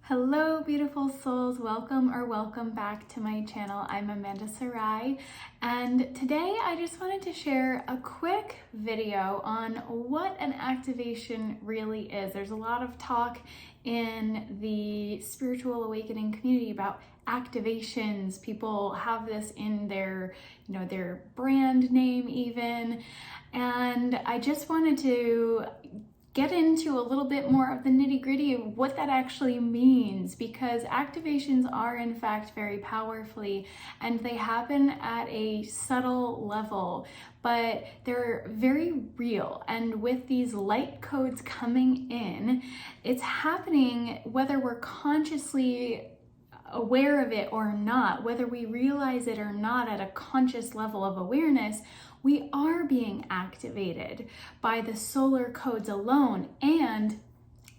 Hello, beautiful souls. Welcome back to my channel. I'm Sahrai, and today I just wanted to share a quick video on what an activation really is. There's a lot of talk in the spiritual awakening community about activations. People have this in their, their brand name even, and I just wanted to get into a little bit more of the nitty-gritty of what that actually means, because activations are in fact very powerfully and they happen at a subtle level, but they're very real. And with these light codes coming in, it's happening whether we're consciously aware of it or not, whether we realize it or not at a conscious level of awareness. We are being activated by the solar codes alone. And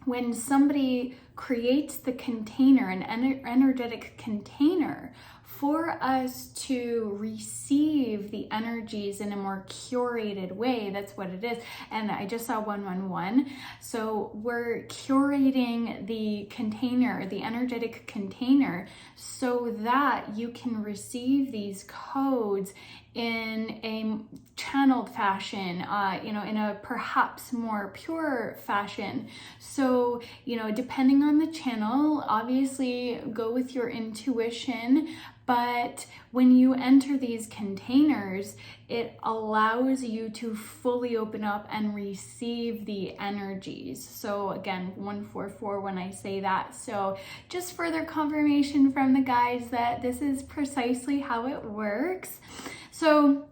when somebody creates the container, an energetic container for us to receive the energies in a more curated way, that's what it is. And I just saw 111. So we're curating the container, the energetic container, so that you can receive these codes in a channeled fashion, in a perhaps more pure fashion. So, depending on the channel, obviously go with your intuition, but when you enter these containers, it allows you to fully open up and receive the energies. So again, 144 when I say that. So just further confirmation from the guides that this is precisely how it works. So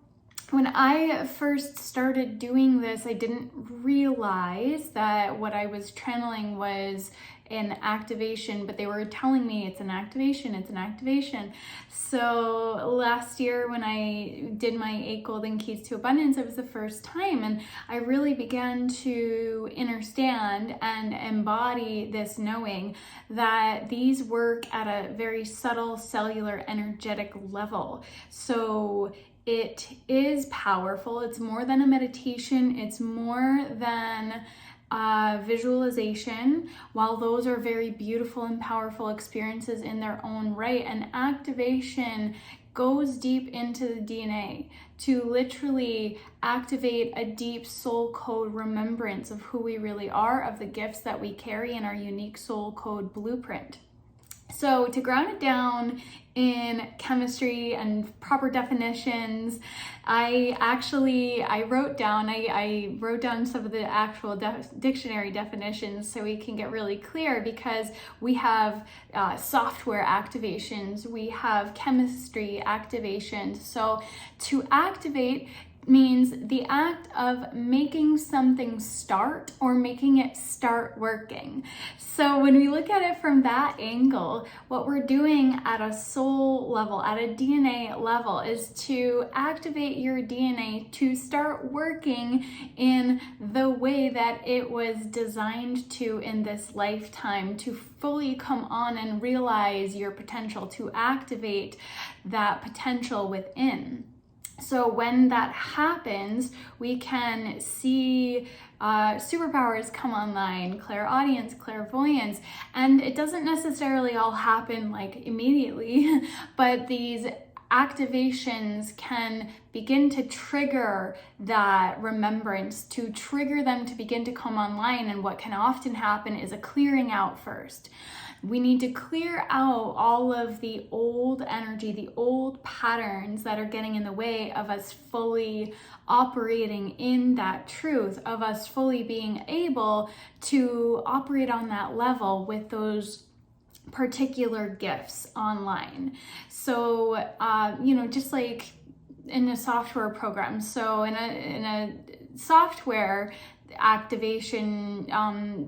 when I first started doing this, I didn't realize that what I was channeling was an activation, but they were telling me it's an activation, it's an activation. So last year when I did my 8 golden keys to abundance, it was the first time, and I really began to understand and embody this knowing that these work at a very subtle cellular energetic level. So it is powerful. It's more than a meditation. It's more than visualization. While those are very beautiful and powerful experiences in their own right, an activation goes deep into the DNA to literally activate a deep soul code remembrance of who we really are, of the gifts that we carry in our unique soul code blueprint. So to ground it down in chemistry and proper definitions, I wrote down some of the actual dictionary definitions so we can get really clear, because we have software activations, we have chemistry activations. So to activate means the act of making something start or making it start working. So when we look at it from that angle, what we're doing at a soul level, at a DNA level, is to activate your DNA to start working in the way that it was designed to in this lifetime, to fully come on and realize your potential, to activate that potential within. So when that happens, we can see superpowers come online, clairaudience, clairvoyance, and it doesn't necessarily all happen like immediately, but these activations can begin to trigger that remembrance, to trigger them to begin to come online. And what can often happen is a clearing out first. We need to clear out all of the old energy, the old patterns that are getting in the way of us fully operating in that truth, of us fully being able to operate on that level with those particular gifts online. So, just like in a software program. So in a software activation,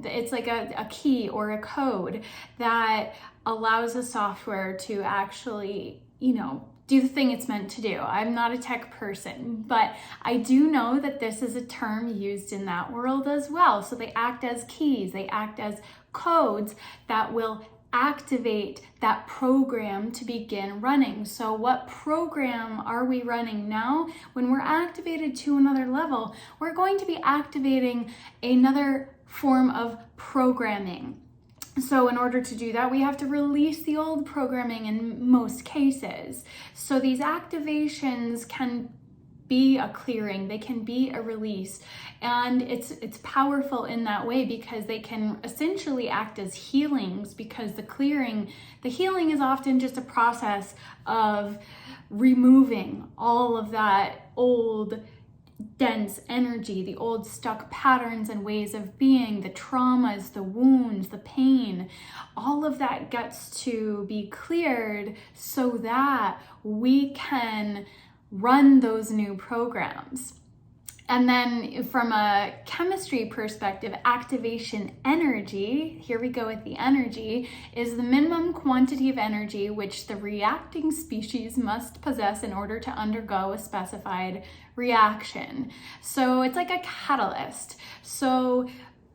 it's like a key or a code that allows the software to actually, do the thing it's meant to do. I'm not a tech person, but I do know that this is a term used in that world as well. So they act as keys, they act as codes that will activate that program to begin running. So what program are we running now? When we're activated to another level, we're going to be activating another form of programming. So in order to do that, we have to release the old programming in most cases. So these activations can be a clearing, they can be a release, and it's powerful in that way because they can essentially act as healings, because the healing is often just a process of removing all of that old dense energy, the old stuck patterns and ways of being, the traumas, the wounds, the pain. All of that gets to be cleared so that we can run those new programs. And then from a chemistry perspective, activation energy, here we go with the energy, is the minimum quantity of energy which the reacting species must possess in order to undergo a specified reaction. So it's like a catalyst. So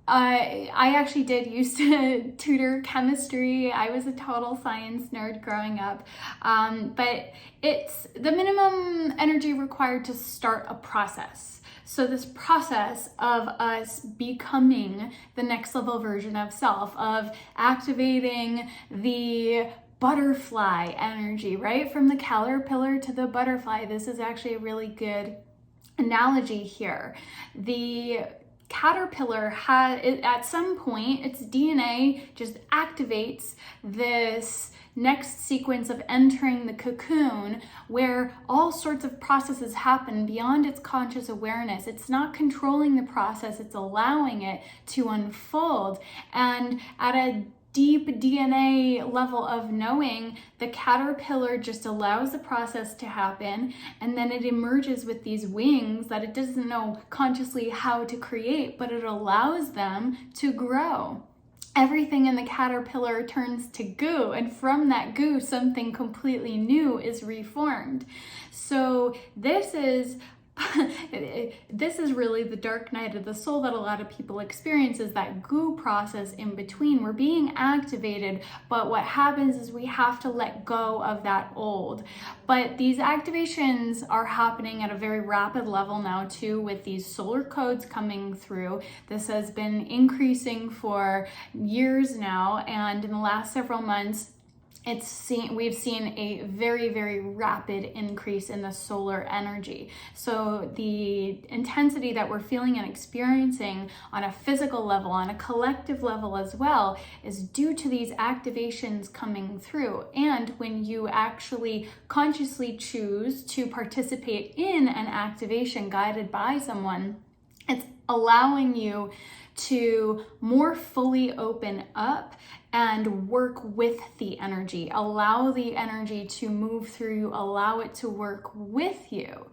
I actually did used to tutor chemistry. I was a total science nerd growing up. But it's the minimum energy required to start a process. So this process of us becoming the next level version of self, of activating the butterfly energy, right? From the caterpillar to the butterfly. This is actually a really good analogy here. The caterpillar at some point, its DNA just activates this next sequence of entering the cocoon, where all sorts of processes happen beyond its conscious awareness. It's not controlling the process, it's allowing it to unfold. And at a deep DNA level of knowing, the caterpillar just allows the process to happen, and then it emerges with these wings that it doesn't know consciously how to create, but it allows them to grow. Everything in the caterpillar turns to goo, and from that goo, something completely new is reformed. So this is really the dark night of the soul that a lot of people experience, is that goo process in between. We're being activated, but what happens is we have to let go of that old. But these activations are happening at a very rapid level now too, with these solar codes coming through. This has been increasing for years now, and in the last several months, we've seen a very, very rapid increase in the solar energy. So the intensity that we're feeling and experiencing on a physical level, on a collective level as well, is due to these activations coming through. And when you actually consciously choose to participate in an activation guided by someone, it's allowing you to more fully open up and work with the energy. Allow the energy to move through you, allow it to work with you,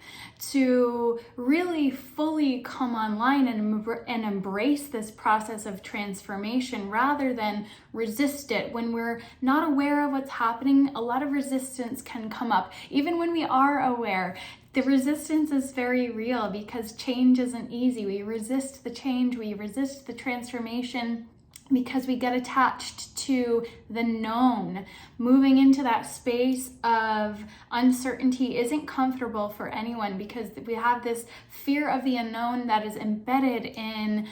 to really fully come online and embrace this process of transformation rather than resist it. When we're not aware of what's happening, a lot of resistance can come up. Even when we are aware, the resistance is very real because change isn't easy. We resist the change, we resist the transformation because we get attached to the known. Moving into that space of uncertainty isn't comfortable for anyone because we have this fear of the unknown that is embedded in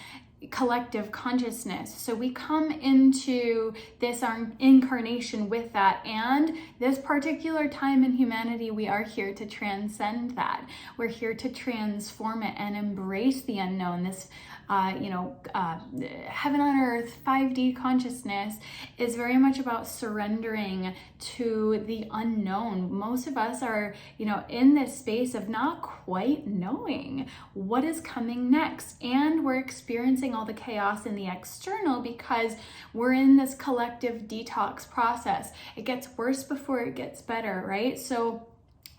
collective consciousness. So we come into this incarnation with that, and this particular time in humanity, we are here to transcend that. We're here to transform it and embrace the unknown. This heaven on earth 5D consciousness is very much about surrendering to the unknown. Most of us are, in this space of not quite knowing what is coming next, and we're experiencing all the chaos in the external because we're in this collective detox process. It gets worse before it gets better, right? So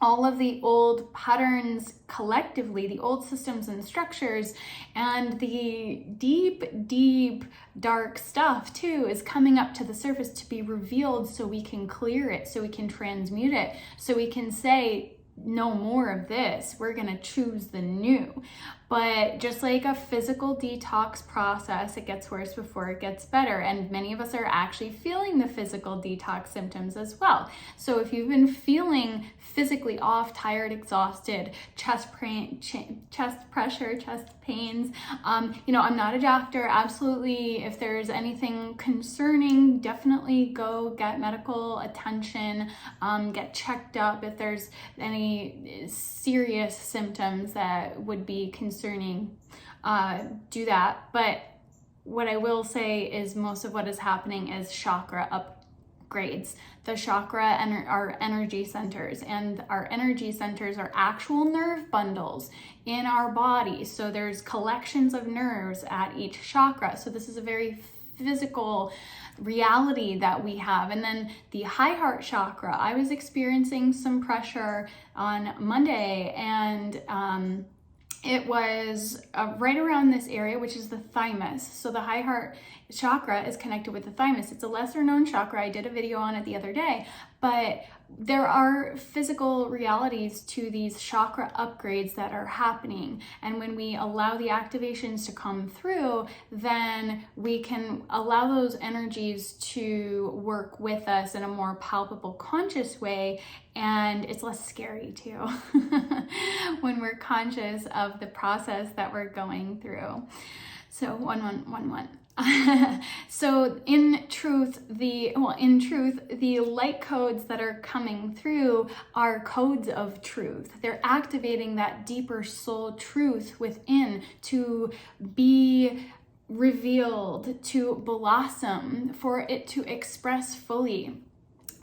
all of the old patterns collectively, the old systems and structures, and the deep, dark stuff too is coming up to the surface to be revealed so we can clear it, so we can transmute it, so we can say, no more of this. We're going to choose the new. But just like a physical detox process, it gets worse before it gets better. And many of us are actually feeling the physical detox symptoms as well. So if you've been feeling physically off, tired, exhausted, chest pressure, chest pains, you know, I'm not a doctor. Absolutely, if there's anything concerning, definitely go get medical attention, get checked up if there's any serious symptoms that would be concerning. Do that. But what I will say is most of what is happening is chakra upgrades. The chakra are energy centers, and our energy centers are actual nerve bundles in our body. So there's collections of nerves at each chakra. So this is a very physical reality that we have. And then the high heart chakra, I was experiencing some pressure on Monday, and it was right around this area, which is the thymus. So the high heart chakra is connected with the thymus. It's a lesser known chakra. I did a video on it the other day, but there are physical realities to these chakra upgrades that are happening. And when we allow the activations to come through, then we can allow those energies to work with us in a more palpable, conscious way. And it's less scary too when we're conscious of the process that we're going through. So 1111. So in truth, the light codes that are coming through are codes of truth. They're activating that deeper soul truth within to be revealed, to blossom, for it to express fully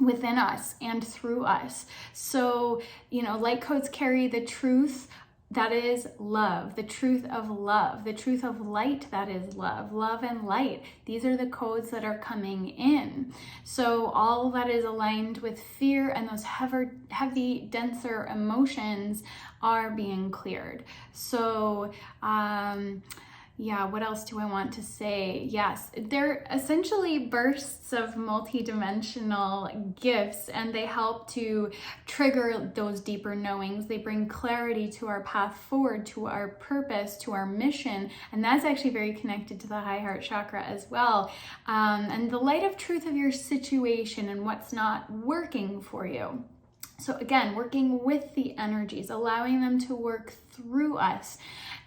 within us and through us. So, you know, light codes carry the truth that is love, the truth of love, the truth of light that is love, love and light. These are the codes that are coming in. So all that is aligned with fear and those heavy, denser emotions are being cleared. So, yeah, what else do I want to say? Yes, they're essentially bursts of multidimensional gifts, and they help to trigger those deeper knowings. They bring clarity to our path forward, to our purpose, to our mission, and that's actually very connected to the high heart chakra as well. And the light of truth of your situation and what's not working for you. So again, working with the energies, allowing them to work through us,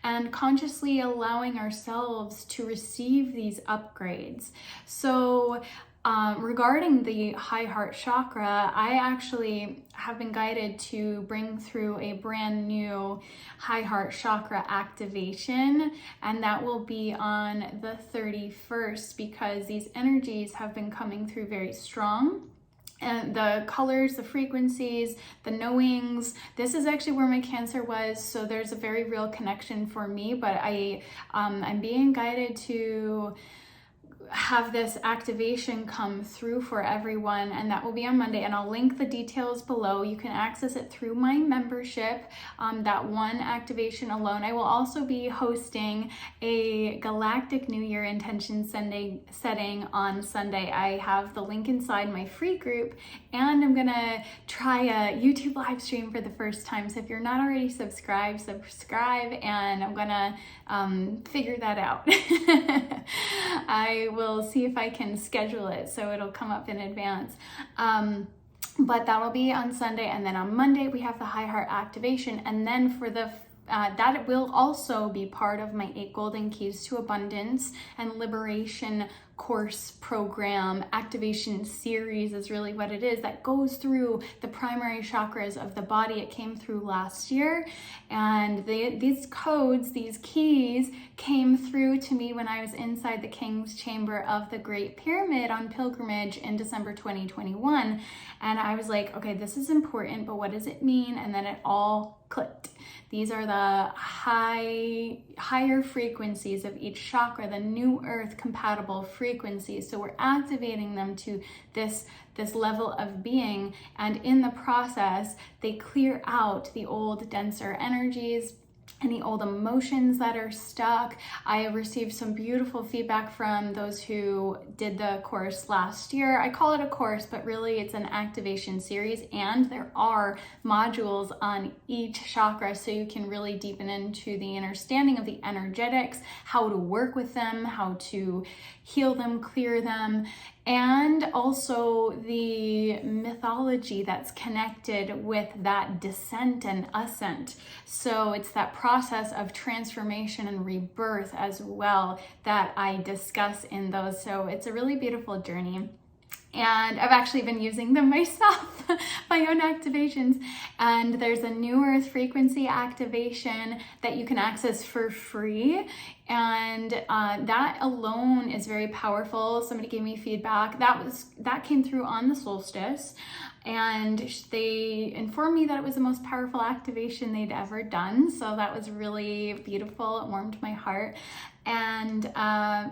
and consciously allowing ourselves to receive these upgrades. So regarding the high heart chakra, I actually have been guided to bring through a brand new high heart chakra activation, and that will be on the 31st, because these energies have been coming through very strong. And the colors, the frequencies, the knowings, this is actually where my Cancer was, so there's a very real connection for me, but I'm being guided to have this activation come through for everyone, and that will be on Monday, and I'll link the details below. You can access it through my membership, that one activation alone. I will also be hosting a Galactic New Year intention setting on Sunday. I have the link inside my free group, and I'm gonna try a YouTube live stream for the first time. So if you're not already subscribed, subscribe, and I'm gonna figure that out. I will see if I can schedule it so it'll come up in advance. But that'll be on Sunday, and then on Monday we have the high heart activation, and then for the that will also be part of my 8 Golden Keys to Abundance and Liberation course program. Activation series is really what it is, that goes through the primary chakras of the body. It came through last year, and these codes, these keys came through to me when I was inside the King's Chamber of the Great Pyramid on pilgrimage in December 2021, and I was like, okay, this is important, but what does it mean? And then it all clicked. These are the higher frequencies of each chakra, the new earth compatible frequencies. So we're activating them to this level of being, and in the process, they clear out the old denser energies, any old emotions that are stuck. I received some beautiful feedback from those who did the course last year. I call it a course, but really it's an activation series, and there are modules on each chakra, so you can really deepen into the understanding of the energetics, how to work with them, how to heal them, clear them, and also the mythology that's connected with that descent and ascent. So it's that process of transformation and rebirth as well that I discuss in those. So it's a really beautiful journey. And I've actually been using them myself, my own activations. And there's a new earth frequency activation that you can access for free. And that alone is very powerful. Somebody gave me feedback. That came through on the solstice. And they informed me that it was the most powerful activation they'd ever done. So that was really beautiful. It warmed my heart. And I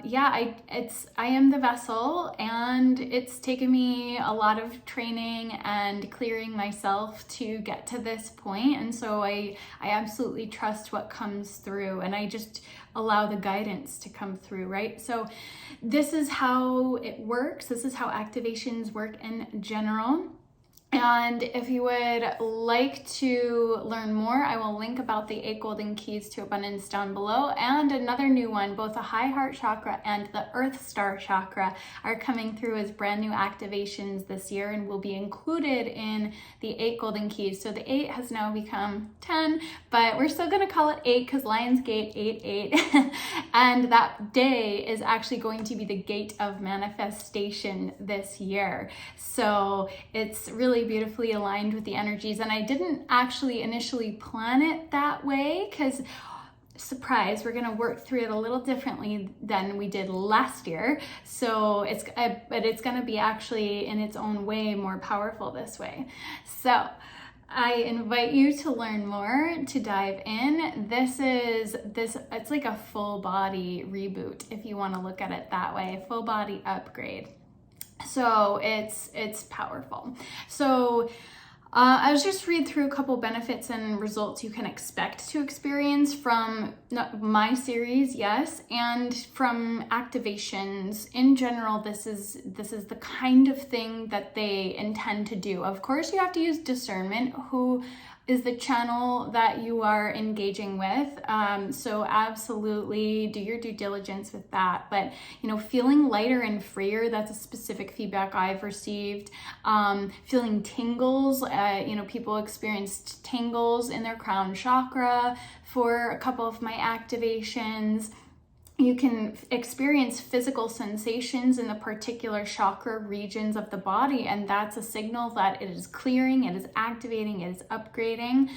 am the vessel, and it's taken me a lot of training and clearing myself to get to this point. And so I absolutely trust what comes through, and I just allow the guidance to come through, right? So this is how it works. This is how activations work in general. And if you would like to learn more, I will link about the 8 golden keys to abundance down below, and another new one. Both the high heart chakra and the earth star chakra are coming through as brand new activations this year and will be included in the 8 golden keys. So the 8 has now become 10, but we're still going to call it 8 because Lionsgate 8-8. And that day is actually going to be the gate of manifestation this year. So it's really beautifully aligned with the energies, and I didn't actually initially plan it that way because, surprise, we're going to work through it a little differently than we did last year. So but it's going to be actually in its own way more powerful this way. So I invite you to learn more, to dive in. It's like a full body reboot, if you want to look at it that way, a full body upgrade. So it's powerful. So I'll just read through a couple benefits and results you can expect to experience from my series, yes, and from activations. In general, this is the kind of thing that they intend to do. Of course, you have to use discernment, who is the channel that you are engaging with. So absolutely do your due diligence with that. But, feeling lighter and freer, that's a specific feedback I've received. Feeling tingles, people experienced tingles in their crown chakra for a couple of my activations. You can experience physical sensations in the particular chakra regions of the body, and that's a signal that it is clearing, it is activating, it is upgrading.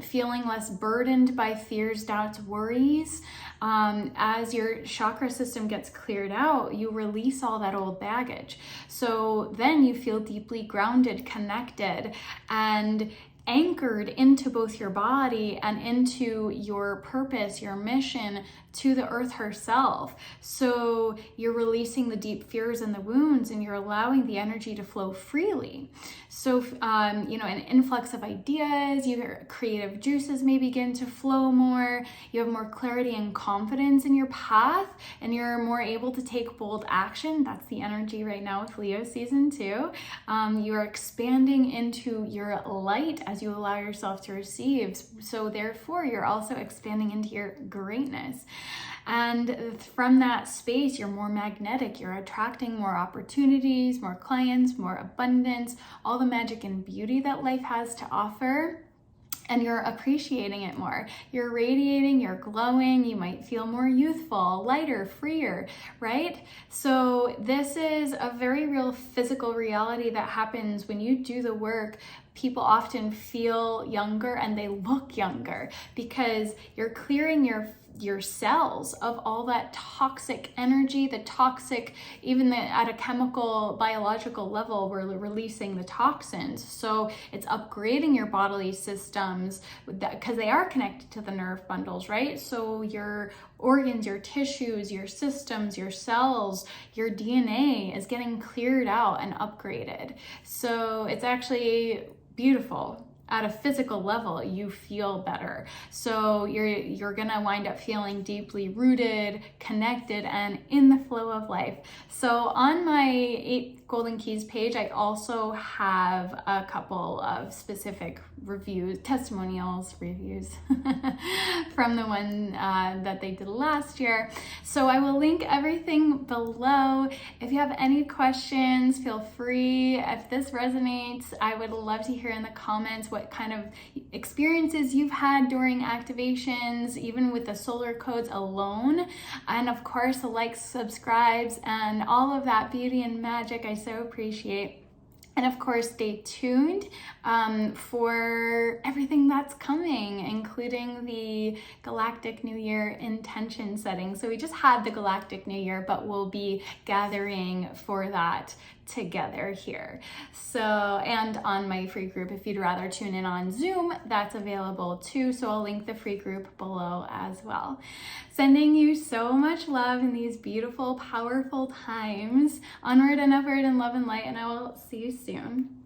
Feeling less burdened by fears, doubts, worries. As your chakra system gets cleared out, you release all that old baggage. So then you feel deeply grounded, connected, and anchored into both your body and into your purpose, your mission, to the earth herself. So you're releasing the deep fears and the wounds, and you're allowing the energy to flow freely. So, an influx of ideas, your creative juices may begin to flow more. You have more clarity and confidence in your path, and you're more able to take bold action. That's the energy right now with Leo season 2. You are expanding into your light as you allow yourself to receive. So therefore, you're also expanding into your greatness. And from that space, you're more magnetic, you're attracting more opportunities, more clients, more abundance, all the magic and beauty that life has to offer. And you're appreciating it more. You're radiating, you're glowing, you might feel more youthful, lighter, freer, right? So this is a very real physical reality that happens when you do the work. People often feel younger and they look younger because you're clearing your cells of all that toxic energy, the toxic, at a chemical, biological level, we're releasing the toxins. So it's upgrading your bodily systems because they are connected to the nerve bundles, right? So your organs, your tissues, your systems, your cells, your DNA is getting cleared out and upgraded. So it's actually beautiful. at a physical level, you feel better. So you're gonna wind up feeling deeply rooted, connected, and in the flow of life. So on my 8 Golden Keys page, I also have a couple of specific reviews, testimonials, reviews from the one that they did last year. So I will link everything below. If you have any questions, feel free. If this resonates, I would love to hear in the comments what kind of experiences you've had during activations, even with the solar codes alone. And of course, the likes, subscribes, and all of that beauty and magic I so appreciate. And of course, stay tuned for everything that's coming, including the Galactic New Year intention setting. So we just had the Galactic New Year, but we'll be gathering for that together here. So, and on my free group, if you'd rather tune in on Zoom, that's available too. So I'll link the free group below as well. Sending you so much love in these beautiful, powerful times. Onward and upward in love and light, and I will see you soon.